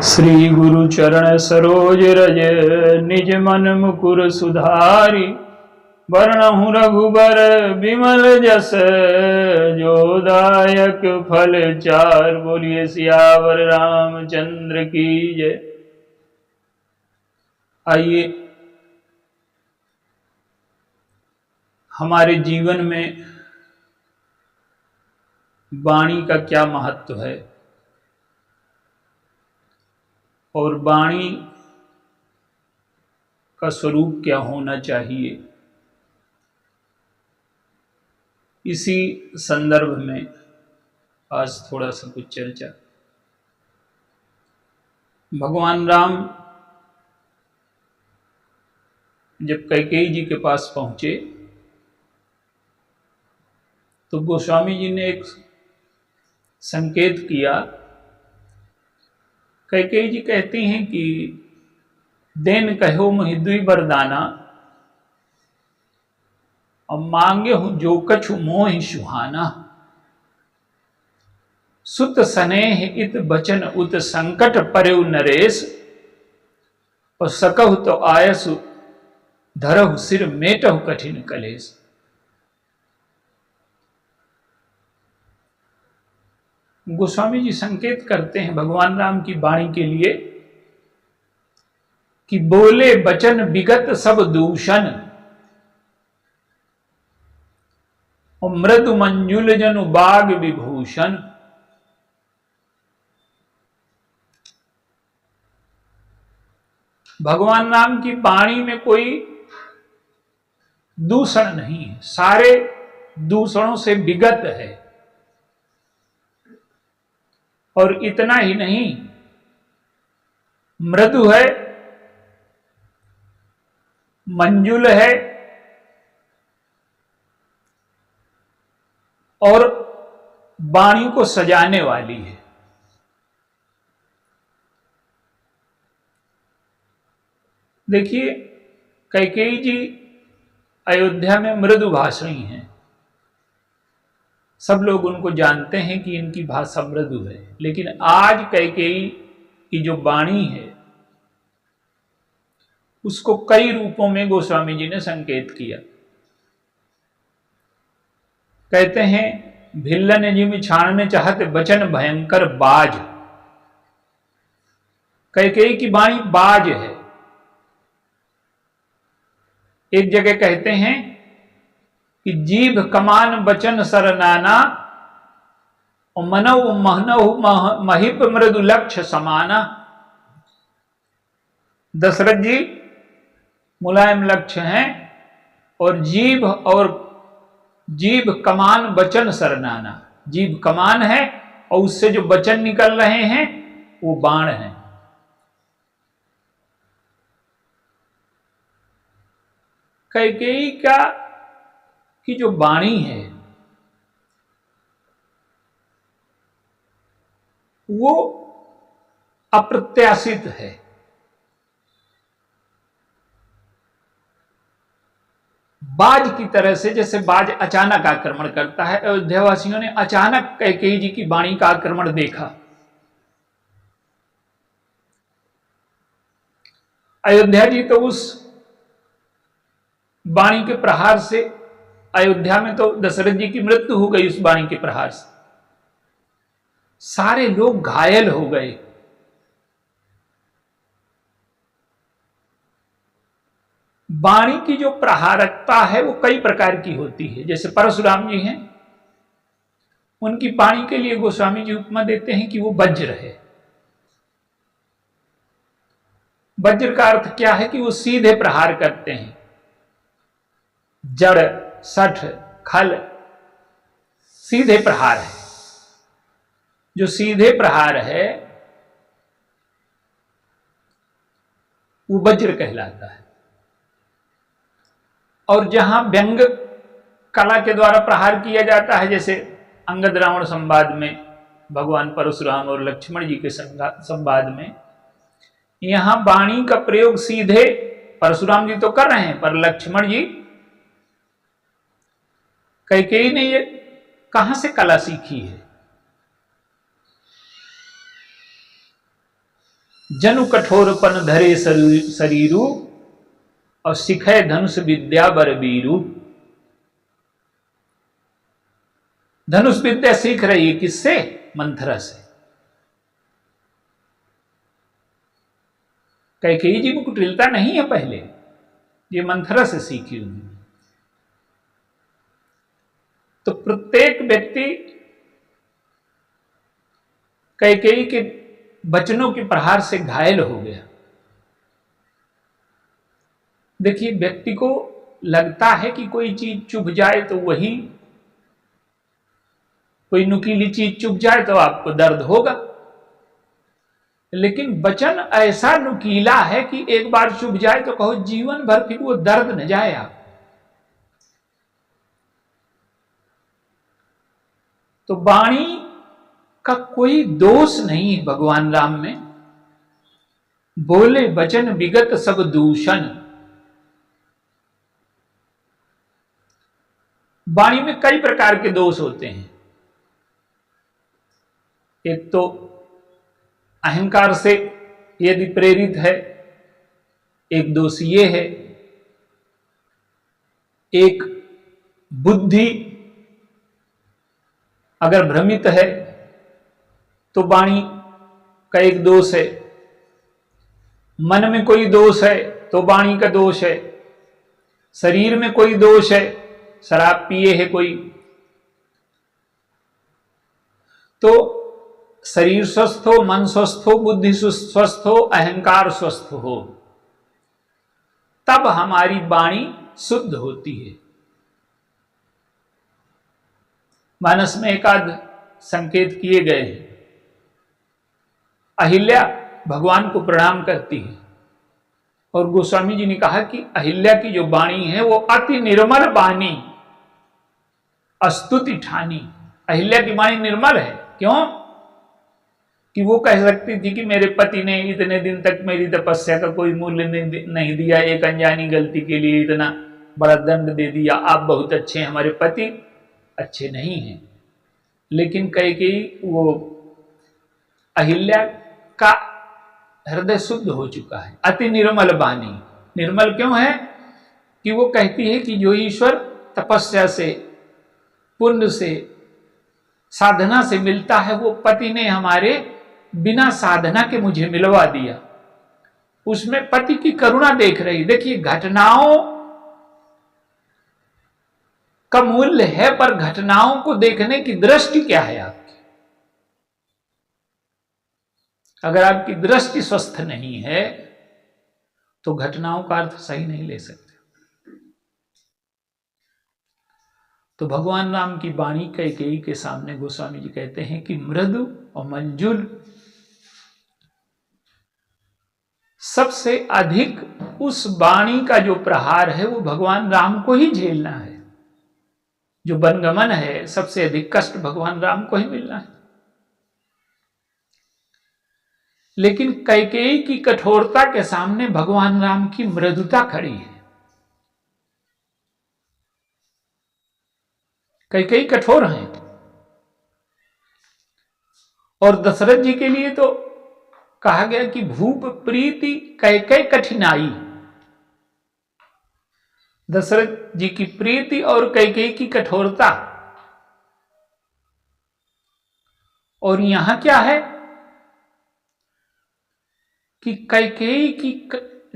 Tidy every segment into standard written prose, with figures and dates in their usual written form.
श्री गुरु चरण सरोज रज निज मन मुकुर सुधारी। वर्णहु रघुबर विमल जस जो दायक फल चार। बोलिए सियावर रामचंद्र की जय। आइए हमारे जीवन में वाणी का क्या महत्व है और वाणी का स्वरूप क्या होना चाहिए, इसी संदर्भ में आज थोड़ा सा कुछ चर्चा। भगवान राम जब कैकेयी जी के पास पहुंचे तो गोस्वामी जी ने एक संकेत किया। कैकेयी जी कहती हैं कि देन कहो मोहि दुई वरदाना, और मांगे हूं जो कछु मोहि सुहाना। सुत स्नेह इत बचन उत संकट परयु नरेश, और सकहु तो आयसु धरहु सिर मेटहु कठिन कलेश। गोस्वामी जी संकेत करते हैं भगवान राम की वाणी के लिए कि बोले बचन विगत सब दूषण, और मृदु मंजुल जनु बाग विभूषण। भगवान राम की वाणी में कोई दूषण नहीं है, सारे दूषणों से विगत है। और इतना ही नहीं, मृदु है, मंजुल है, और वाणी को सजाने वाली है। देखिए, कैकेयी जी अयोध्या में मृदु भाषणी हैं। सब लोग उनको जानते हैं कि इनकी भाषा मृदु है, लेकिन आज कैकेयी की जो वाणी है उसको कई रूपों में गोस्वामी जी ने संकेत किया। कहते हैं भिल्लन जिम छानने चाहते बचन भयंकर बाज। कैकेयी की वाणी बाज है। एक जगह कहते हैं कि जीभ कमान बचन सरनाना, और मनऊ महनऊ महिप मृदु लक्ष्य समाना। दशरथ जी मुलायम लक्ष्य हैं, और जीभ कमान वचन सरनाना। जीभ कमान है और उससे जो वचन निकल रहे हैं वो बाण हैं। कैकेयी की जो वाणी है वो अप्रत्याशित है। बाज की तरह से, जैसे बाज अचानक आक्रमण करता है। अयोध्यावासियों ने अचानक कैकेयी जी की वाणी का आक्रमण देखा। अयोध्या जी तो उस वाणी के प्रहार से, अयोध्या में तो दशरथ जी की मृत्यु हो गई उस वाणी के प्रहार से। सारे लोग घायल हो गए। वाणी की जो प्रहारकता है वो कई प्रकार की होती है। जैसे परशुराम जी हैं, उनकी वाणी के लिए गोस्वामी जी उपमा देते हैं कि वो वज्र है। वज्र का अर्थ क्या है कि वो सीधे प्रहार करते हैं। जड़ सठ खल सीधे प्रहार है। जो सीधे प्रहार है वो वज्र कहलाता है। और जहां व्यंग कला के द्वारा प्रहार किया जाता है, जैसे अंगद रावण संवाद में, भगवान परशुराम और लक्ष्मण जी के संवाद में, यहां वाणी का प्रयोग सीधे परशुराम जी तो कर रहे हैं, पर लक्ष्मण जी, कैकेयी ने ये कहां से कला सीखी है? जनु कठोरपन धरे शरीरु और सिखे धनुष विद्या बरबीरु। धनुष विद्या सीख रही है किससे? मंथरा से। कैकेयी जी में कुटिलता नहीं है पहले, ये मंथरा से सीखी उन्होंने। तो प्रत्येक व्यक्ति कैकेयी के वचनों के प्रहार से घायल हो गया। देखिए, व्यक्ति को लगता है कि कोई चीज चुभ जाए तो वही, कोई नुकीली चीज चुभ जाए तो आपको दर्द होगा, लेकिन वचन ऐसा नुकीला है कि एक बार चुभ जाए तो कहो जीवन भर फिर वो दर्द न जाए आप। तो वाणी का कोई दोष नहीं है भगवान राम में। बोले वचन विगत सब दूषण। वाणी में कई प्रकार के दोष होते हैं। एक तो अहंकार से यदि प्रेरित है, एक दोष ये है, एक बुद्धि अगर भ्रमित है तो वाणी का एक दोष है, मन में कोई दोष है तो वाणी का दोष है, शरीर में कोई दोष है, शराब पिए है कोई, तो शरीर स्वस्थ हो, मन स्वस्थ हो, बुद्धि स्वस्थ हो, अहंकार स्वस्थ हो, तब हमारी वाणी शुद्ध होती है। मानस में एक आध संकेत किए गए हैं। अहिल्या भगवान को प्रणाम करती है और गोस्वामी जी ने कहा कि अहिल्या की जो वाणी है वो अति निर्मल वाणी, अस्तुति ठानी। अहिल्या की वाणी निर्मल है। क्यों? कि वो कह सकती थी कि मेरे पति ने इतने दिन तक मेरी तपस्या का कोई मूल्य नहीं दिया, एक अनजानी गलती के लिए इतना बड़ा दंड दे दिया, आप बहुत अच्छे हैं, हमारे पति अच्छे नहीं हैं। लेकिन कैकेयी वो अहिल्या का हृदय शुद्ध हो चुका है। अति निर्मल वाणी। निर्मल क्यों है? कि वो कहती है कि जो ईश्वर तपस्या से, पुण्य से, साधना से मिलता है वो पति ने हमारे बिना साधना के मुझे मिलवा दिया। उसमें पति की करुणा देख रही। देखिए, घटनाओं का मूल्य है, पर घटनाओं को देखने की दृष्टि क्या है आपकी? अगर आपकी दृष्टि स्वस्थ नहीं है तो घटनाओं का अर्थ सही नहीं ले सकते। तो भगवान राम की वाणी कैकेयी के सामने गोस्वामी जी कहते हैं कि मृदु और मंजुल, सबसे अधिक उस वाणी का जो प्रहार है वो भगवान राम को ही झेलना है। जो वनगमन है, सबसे अधिक कष्ट भगवान राम को ही मिलना है। लेकिन कैकेयी की कठोरता के सामने भगवान राम की मृदुता खड़ी है। कैकेयी कठोर हैं, और दशरथ जी के लिए तो कहा गया कि भूप प्रीति कैकेयी कठिनाई। दशरथ जी की प्रीति और कैकेयी की कठोरता। और यहां क्या है कि कैकेयी की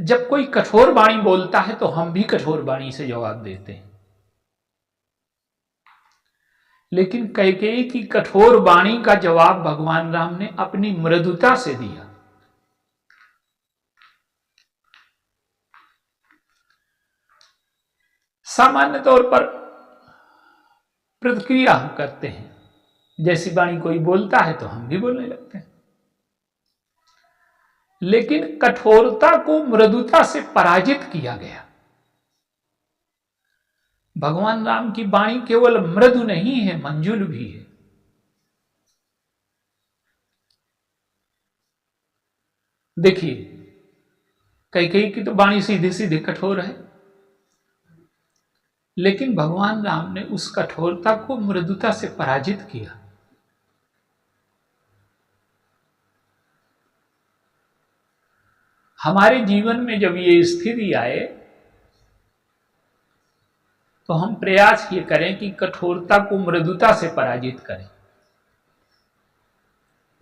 जब कोई कठोर वाणी बोलता है तो हम भी कठोर वाणी से जवाब देते हैं, लेकिन कैकेयी की कठोर वाणी का जवाब भगवान राम ने अपनी मृदुता से दिया। सामान्य तौर पर प्रतिक्रिया हम करते हैं, जैसी वाणी कोई बोलता है तो हम भी बोलने लगते हैं, लेकिन कठोरता को मृदुता से पराजित किया गया। भगवान राम की वाणी केवल मृदु नहीं है, मंजुल भी है। देखिए, कैकेयी की तो वाणी सीधी सीधी कठोर है, लेकिन भगवान राम ने उस कठोरता को मृदुता से पराजित किया। हमारे जीवन में जब ये स्थिति आए तो हम प्रयास ये करें कि कठोरता को मृदुता से पराजित करें।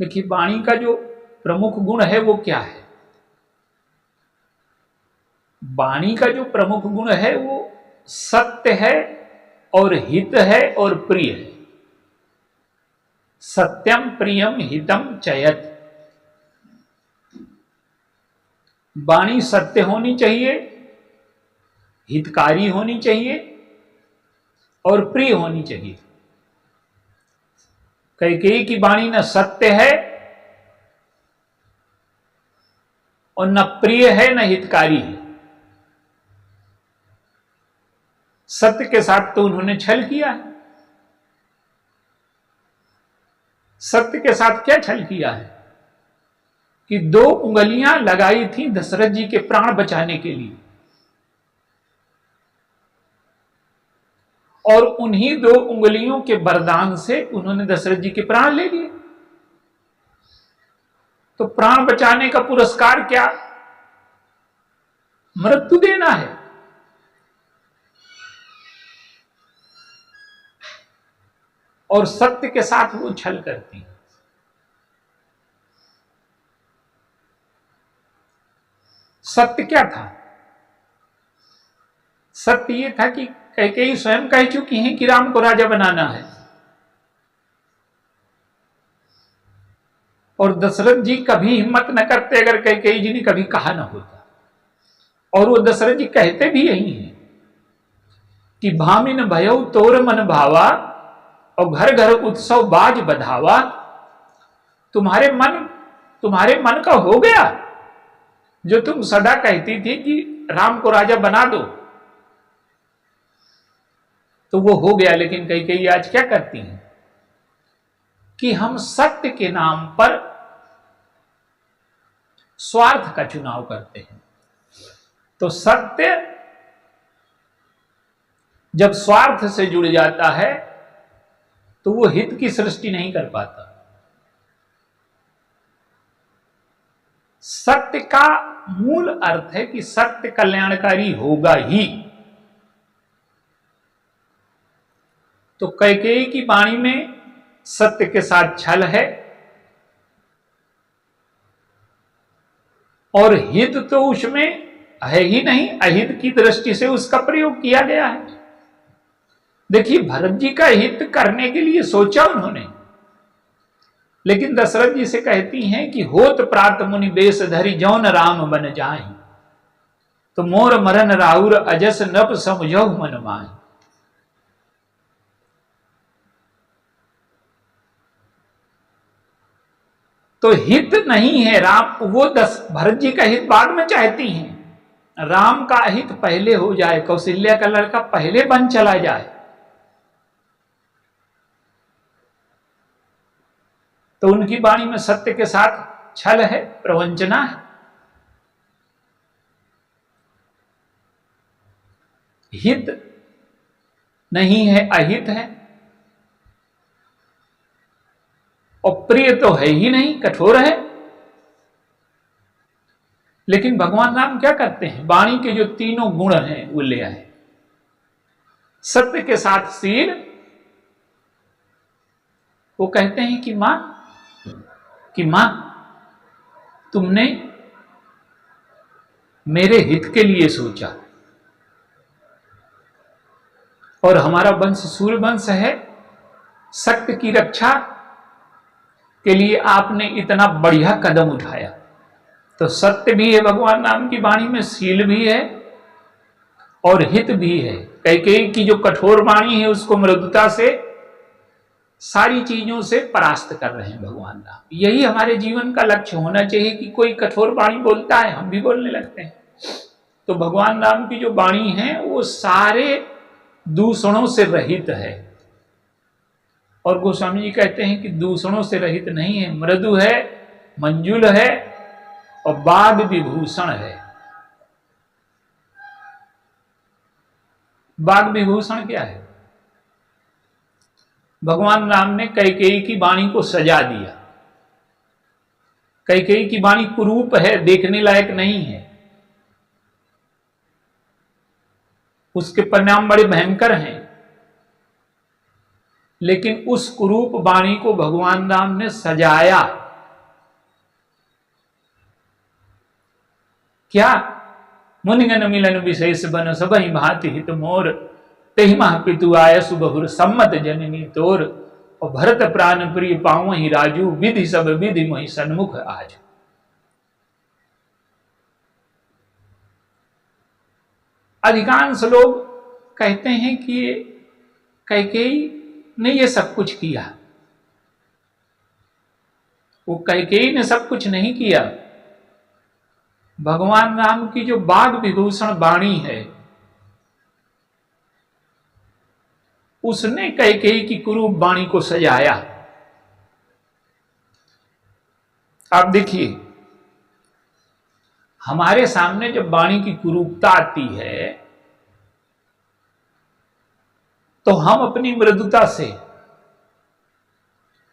देखिए, वाणी का जो प्रमुख गुण है वो क्या है? वाणी का जो प्रमुख गुण है वो सत्य है और हित है और प्रिय है। सत्यम प्रियम हितम चयत। वाणी सत्य होनी चाहिए, हितकारी होनी चाहिए और प्रिय होनी चाहिए। कैकेयी की वाणी न सत्य है और न प्रिय है न हितकारी है। सत्य के साथ तो उन्होंने छल किया है। सत्य के साथ क्या छल किया है कि 2 उंगलियां लगाई थी दशरथ जी के प्राण बचाने के लिए, और उन्हीं 2 उंगलियों के वरदान से उन्होंने दशरथ जी के प्राण ले लिए। तो प्राण बचाने का पुरस्कार क्या? मृत्यु देना है। और सत्य के साथ वो छल करती है। सत्य क्या था? सत्य ये था कि कैकेयी स्वयं कह चुकी हैं कि राम को राजा बनाना है, और दशरथ जी कभी हिम्मत न करते अगर कैकेयी जी ने कभी कहा न होता। और वो दशरथ जी कहते भी यही हैं कि भामिन भयउ तोर मन भावा और घर घर उत्सव बाज बधावा। तुम्हारे मन का हो गया जो तुम सदा कहती थी कि राम को राजा बना दो, तो वो हो गया। लेकिन कैकेयी आज क्या करती हैं कि हम सत्य के नाम पर स्वार्थ का चुनाव करते हैं। तो सत्य जब स्वार्थ से जुड़ जाता है तो वो हित की सृष्टि नहीं कर पाता। सत्य का मूल अर्थ है कि सत्य कल्याणकारी होगा ही। तो कैकेयी की वाणी में सत्य के साथ छल है, और हित तो उसमें है ही नहीं, अहित की दृष्टि से उसका प्रयोग किया गया है। देखिए, भरत जी का हित करने के लिए सोचा उन्होंने, लेकिन दशरथ जी से कहती हैं कि होत प्रात मुनि बेश धरि जौन राम बन जाहि, तो मोर मरन राउर अजस नप समझौ मन माहि। तो हित नहीं है राम, वो भरत जी का हित बाद में चाहती हैं। राम का हित पहले हो जाए, कौशल्या का लड़का पहले बन चला जाए, तो उनकी वाणी में सत्य के साथ छल है, प्रवंचना है। हित नहीं है, अहित है, और प्रिय तो है ही नहीं, कठोर है। लेकिन भगवान राम क्या करते हैं? वाणी के जो 3 गुण हैं वो ले आए। सत्य के साथ शील। वो कहते हैं कि मां तुमने मेरे हित के लिए सोचा, और हमारा वंश सूर्य वंश है, सत्य की रक्षा के लिए आपने इतना बढ़िया कदम उठाया। तो सत्य भी है भगवान राम की वाणी में, शील भी है और हित भी है। कैकेयी की जो कठोर वाणी है उसको मृदुता से, सारी चीजों से परास्त कर रहे हैं भगवान राम। यही हमारे जीवन का लक्ष्य होना चाहिए कि कोई कठोर वाणी बोलता है, हम भी बोलने लगते हैं। तो भगवान राम की जो वाणी है वो सारे दूषणों से रहित है। और गोस्वामी जी कहते हैं कि दूषणों से रहित नहीं है, मृदु है, मंजुल है और वाग विभूषण है। वाग विभूषण क्या है? भगवान राम ने कैकेयी की वाणी को सजा दिया। कैकेयी की वाणी कुरूप है, देखने लायक नहीं है, उसके परिणाम बड़े भयंकर हैं। लेकिन उस कुरूप वाणी को भगवान राम ने सजाया। क्या? मुनिगण मिलन विशेष बन सबहि भांति हित मोर, तेहि मह पितु आयसु बहुर सम्मत जननी तोर, और भरत प्राण प्रिय पावहि राजू, विधि सब विधि मोहि सन्मुख आज। अधिकांश लोग कहते हैं कि कैकेयी ने ये सब कुछ किया। वो कैकेयी ने सब कुछ नहीं किया। भगवान राम की जो बाग विभूषण वाणी है, उसने कैकेयी की कुरूप वाणी को सजाया। आप देखिए, हमारे सामने जब वाणी की कुरूपता आती है तो हम अपनी मृदुता से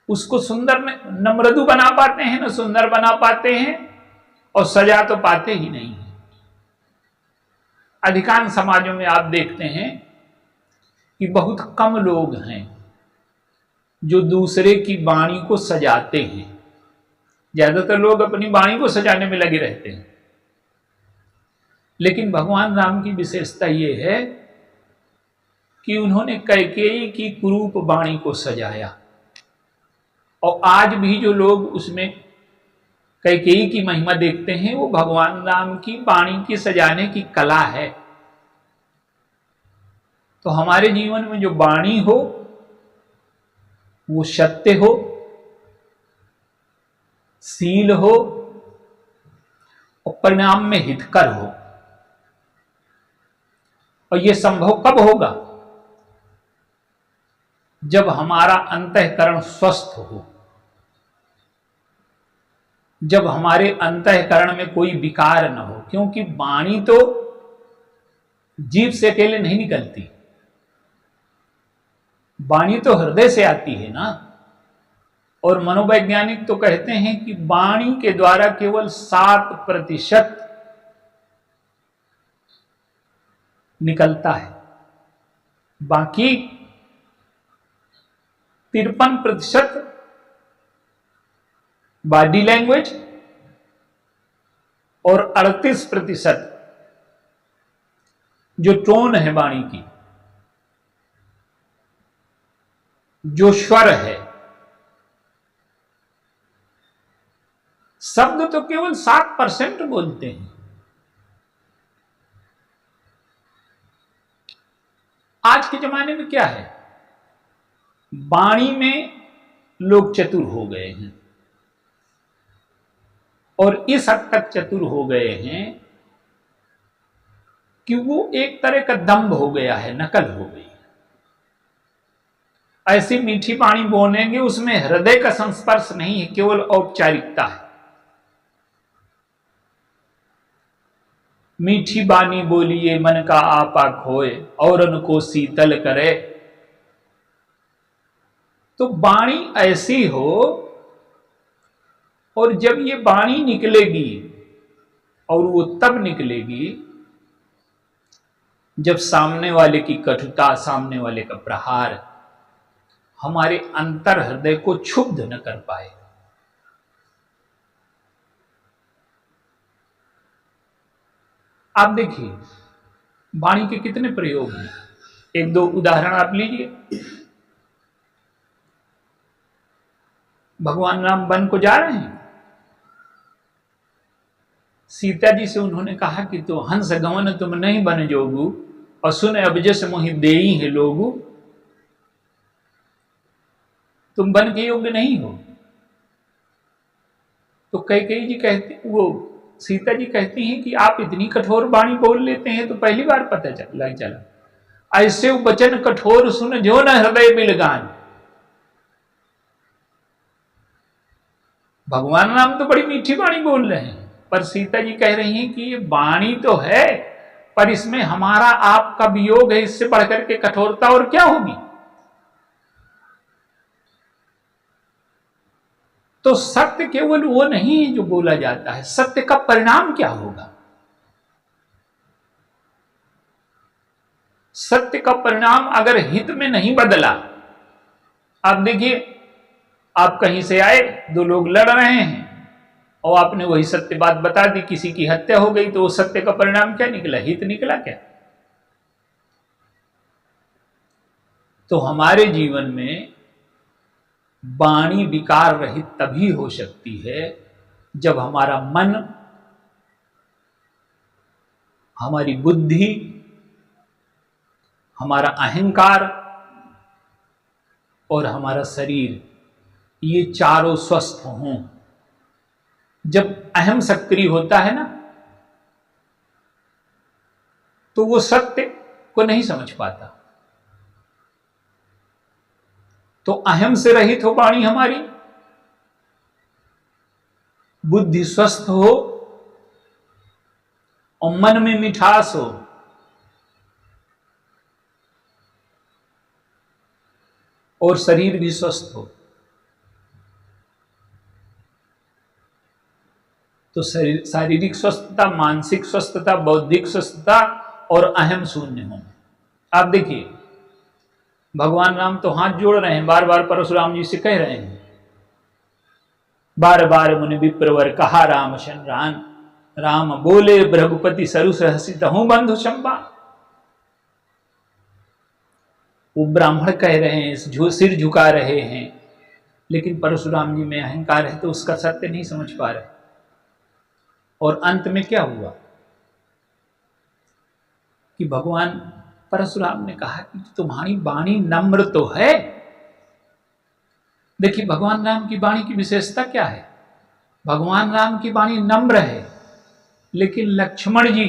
उसको सुंदर न मृदु बना पाते हैं, न सुंदर बना पाते हैं, और सजा तो पाते ही नहीं है। अधिकांश समाजों में आप देखते हैं कि बहुत कम लोग हैं जो दूसरे की वाणी को सजाते हैं। ज्यादातर लोग अपनी वाणी को सजाने में लगे रहते हैं। लेकिन भगवान राम की विशेषता यह है कि उन्होंने कैकेयी की कुरूप वाणी को सजाया। और आज भी जो लोग उसमें कैकेयी की महिमा देखते हैं, वो भगवान राम की वाणी की सजाने की कला है। तो हमारे जीवन में जो वाणी हो वो सत्य हो, शील हो, और परिणाम में हितकर हो। और ये संभव कब होगा? जब हमारा अंतःकरण स्वस्थ हो, जब हमारे अंतःकरण में कोई विकार न हो। क्योंकि वाणी तो जीभ से अकेले नहीं निकलती, वाणी तो हृदय से आती है ना। और मनोवैज्ञानिक तो कहते हैं कि वाणी के द्वारा केवल 7% निकलता है, बाकी 53% बॉडी लैंग्वेज और 38% जो टोन है वाणी की, जो स्वर है। शब्द तो केवल 7% बोलते हैं। आज के जमाने में क्या है, वाणी में लोग चतुर हो गए हैं, और इस हद तक चतुर हो गए हैं कि वो एक तरह का दंभ हो गया है, नकल हो गई है। ऐसी मीठी वाणी बोलेंगे उसमें हृदय का संस्पर्श नहीं है, केवल औपचारिकता है। मीठी बानी बोलिए मन का आपा खोए, औरन को शीतल करे। तो वाणी ऐसी हो, और जब ये वाणी निकलेगी, और वो तब निकलेगी जब सामने वाले की कटुता, सामने वाले का प्रहार हमारे अंतर हृदय को क्षुब्ध न कर पाए। आप देखिए, वाणी के कितने प्रयोग हैं। एक दो उदाहरण आप लीजिए। भगवान राम वन को जा रहे हैं, सीता जी से उन्होंने कहा कि तो हंस गवन तुम नहीं बन जोगु, और सुन अब जस मोहि देई है लोगु। तुम वन के योग्य नहीं हो। तो कैकेयी जी कहती, वो सीता जी कहती हैं कि आप इतनी कठोर वाणी बोल लेते हैं, तो पहली बार पता चला। ऐसे वचन कठोर सुन जो न हृदय बिलगान। भगवान राम तो बड़ी मीठी वाणी बोल रहे हैं, पर सीता जी कह रही हैं कि ये वाणी तो है, पर इसमें हमारा आपका वियोग है, इससे बढ़कर के कठोरता और क्या होगी। तो सत्य केवल वो नहीं है जो बोला जाता है, सत्य का परिणाम क्या होगा। सत्य का परिणाम अगर हित में नहीं बदला, आप देखिए, आप कहीं से आए, दो लोग लड़ रहे हैं और आपने वही सत्य बात बता दी, किसी की हत्या हो गई, तो वो सत्य का परिणाम क्या निकला, हित निकला क्या। तो हमारे जीवन में वाणी विकार रहित तभी हो सकती है जब हमारा मन, हमारी बुद्धि, हमारा अहंकार और हमारा शरीर, ये चारों स्वस्थ हों। जब अहम सक्रिय होता है ना, तो वो सत्य को नहीं समझ पाता। तो अहम से रहित हो वाणी हमारी, बुद्धि स्वस्थ हो और मन में मिठास हो, और शरीर भी स्वस्थ हो, तो शारीरिक स्वस्थता, मानसिक स्वस्थता, बौद्धिक स्वस्थता और अहम शून्य होना। आप देखिए, भगवान राम तो हाथ जोड़ रहे हैं, बार बार परशुराम जी से कह रहे हैं, बार बार मुनि विप्रवर कहा राम शरण, राम बोले भृगुपति सरुस हसित हूं बंधु शंबा। वो ब्राह्मण कह रहे हैं, सिर झुका रहे हैं, लेकिन परशुराम जी में अहंकार है तो उसका सत्य नहीं समझ पा रहे। और अंत में क्या हुआ कि भगवान परशुराम ने कहा कि तुम्हारी वाणी नम्र तो है। देखिए, भगवान राम की वाणी की विशेषता क्या है, भगवान राम की वाणी नम्र है, लेकिन लक्ष्मण जी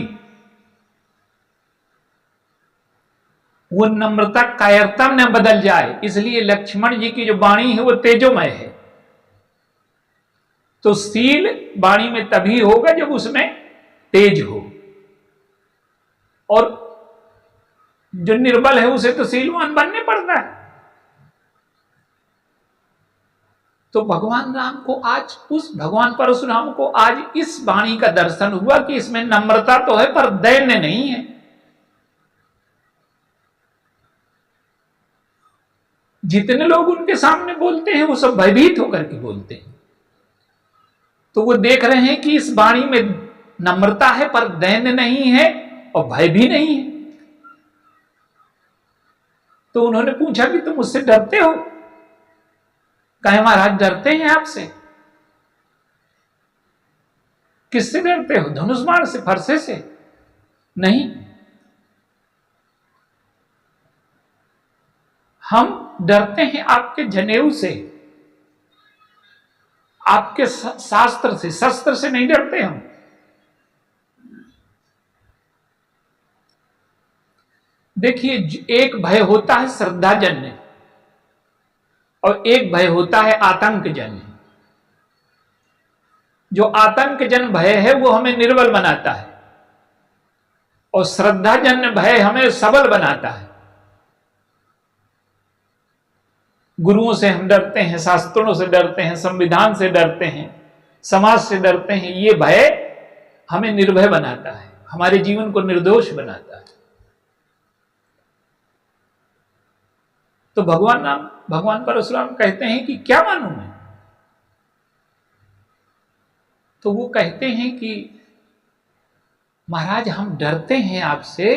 वो नम्रता कायरता न बदल जाए, इसलिए लक्ष्मण जी की जो वाणी है वो तेजोमय है। तो शील वाणी में तभी होगा जब उसमें तेज हो, और जो निर्बल है उसे तो शीलवान बनने पड़ता है। तो भगवान राम को आज, उस भगवान परशुराम को आज इस वाणी का दर्शन हुआ कि इसमें नम्रता तो है पर दैन्य नहीं है। जितने लोग उनके सामने बोलते हैं वो सब भयभीत होकर के बोलते हैं। तो वो देख रहे हैं कि इस वाणी में नम्रता है पर दैन्य नहीं है और भय भी नहीं है। तो उन्होंने पूछा कि तुम मुझसे डरते हो? कहे महाराज डरते हैं आपसे। किससे डरते हो? धनुष बाण से, फरसे से? नहीं, हम डरते हैं आपके जनेऊ से, आपके शास्त्र से, शस्त्र से नहीं डरते हम। देखिए, एक भय होता है श्रद्धाजन्य और एक भय होता है आतंकजन्य। जो आतंकजन्य भय है वो हमें निर्बल बनाता है और श्रद्धाजन्य भय हमें सबल बनाता है। गुरुओं से हम डरते हैं, शास्त्रों से डरते हैं, संविधान से डरते हैं, समाज से डरते हैं। ये भय हमें निर्भय बनाता है, हमारे जीवन को निर्दोष बनाता है। तो भगवान परशुराम कहते हैं कि क्या मानूं मैं? तो वो कहते हैं कि महाराज हम डरते हैं आपसे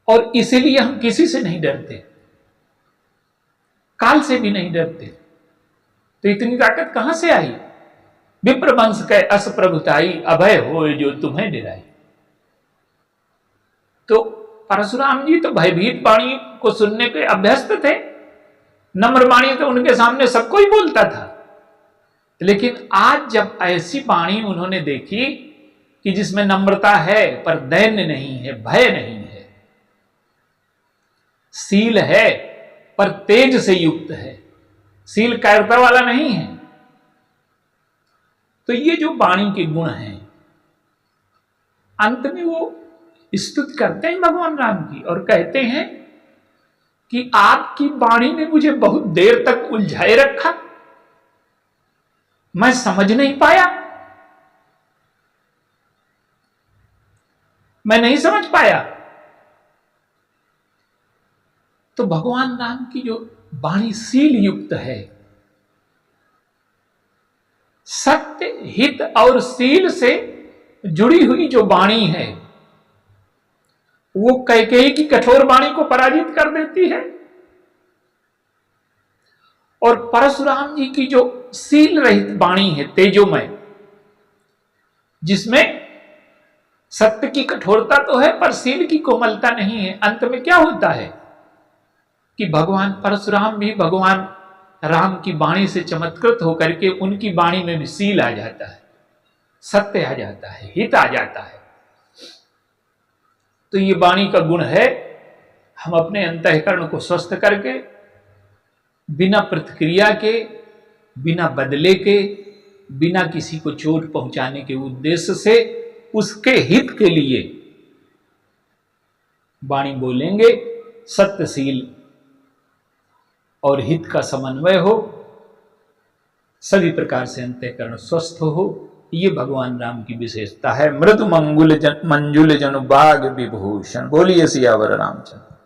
और इसीलिए हम किसी से नहीं डरते, काल से भी नहीं डरते। तो इतनी ताकत कहां से आई? विप्र वंश के अस प्रभुताई, अभय हो जो तुम्हें डराई। तो परशुराम जी तो भयभीत वाणी को सुनने के अभ्यस्त थे। नम्र वाणी तो उनके सामने सबको ही बोलता था, लेकिन आज जब ऐसी वाणी उन्होंने देखी कि जिसमें नम्रता है पर दैन्य नहीं है, भय नहीं है, शील है पर तेज से युक्त है, शील कायरता वाला नहीं है। तो ये जो वाणी के गुण हैं, अंत में वो स्तुति करते हैं भगवान राम की और कहते हैं कि आपकी वाणी ने मुझे बहुत देर तक उलझाए रखा, मैं समझ नहीं पाया, मैं नहीं समझ पाया। तो भगवान राम की जो वाणी सील युक्त है, सत्य हित और सील से जुड़ी हुई जो वाणी है, वो कैकेयी की कठोर वाणी को पराजित कर देती है। और परशुराम जी की जो सील रहित वाणी है, तेजोमय, जिसमें सत्य की कठोरता तो है पर सील की कोमलता नहीं है, अंत में क्या होता है कि भगवान परशुराम भी भगवान राम की वाणी से चमत्कृत होकर के उनकी वाणी में भी सील आ जाता है, सत्य आ जाता है, हित आ जाता है। तो ये वाणी का गुण है, हम अपने अंतःकरण को स्वस्थ करके, बिना प्रतिक्रिया के, बिना बदले के, बिना किसी को चोट पहुंचाने के उद्देश्य से, उसके हित के लिए वाणी बोलेंगे, सत्यशील और हित का समन्वय हो, सभी प्रकार से अंतःकरण स्वस्थ हो। ये भगवान राम की विशेषता है। मृदु मंजुल जनु बाग विभूषण। बोलिए सियावर रामचंद्र।